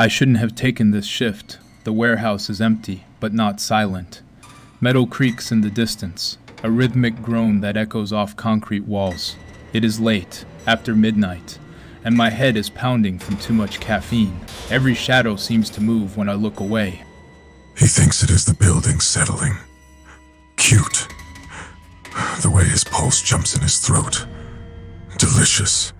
I shouldn't have taken this shift. The warehouse is empty, but not silent. Metal creaks in the distance, a rhythmic groan that echoes off concrete walls. It is late, after midnight, and my head is pounding from too much caffeine. Every shadow seems to move when I look away. He thinks it is the building settling. Cute. The way his pulse jumps in his throat. Delicious.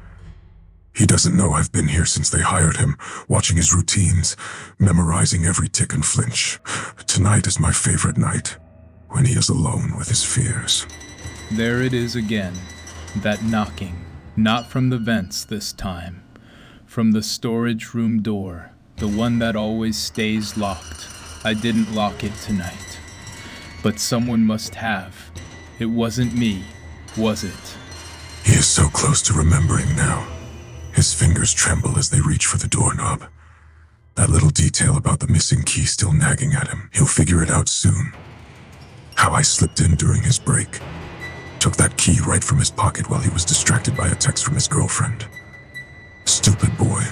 He doesn't know I've been here since they hired him, watching his routines, memorizing every tick and flinch. Tonight is my favorite night, when he is alone with his fears. There it is again, that knocking. Not from the vents this time. From the storage room door, the one that always stays locked. I didn't lock it tonight. But someone must have. It wasn't me, was it? He is so close to remembering now. His fingers tremble as they reach for the doorknob. That little detail about the missing key still nagging at him. He'll figure it out soon. How I slipped in during his break. Took that key right from his pocket while he was distracted by a text from his girlfriend. Stupid boy.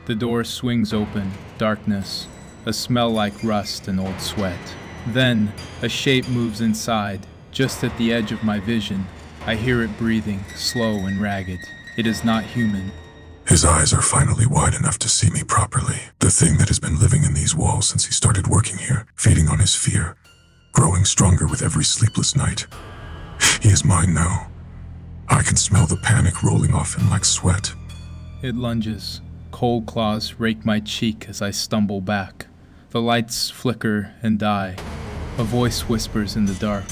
The door swings open, darkness, a smell like rust and old sweat. Then, a shape moves inside, just at the edge of my vision. I hear it breathing, slow and ragged. It is not human. His eyes are finally wide enough to see me properly. The thing that has been living in these walls since he started working here, feeding on his fear, growing stronger with every sleepless night. He is mine now. I can smell the panic rolling off him like sweat. It lunges. Cold claws rake my cheek as I stumble back. The lights flicker and die. A voice whispers in the dark.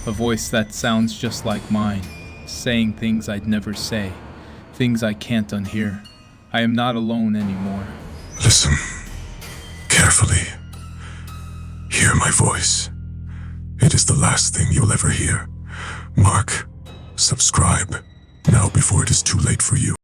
A voice that sounds just like mine, saying things I'd never say. Things I can't unhear. I am not alone anymore. Listen, carefully. Hear my voice. It is the last thing you'll ever hear. Mark, subscribe, now before it is too late for you.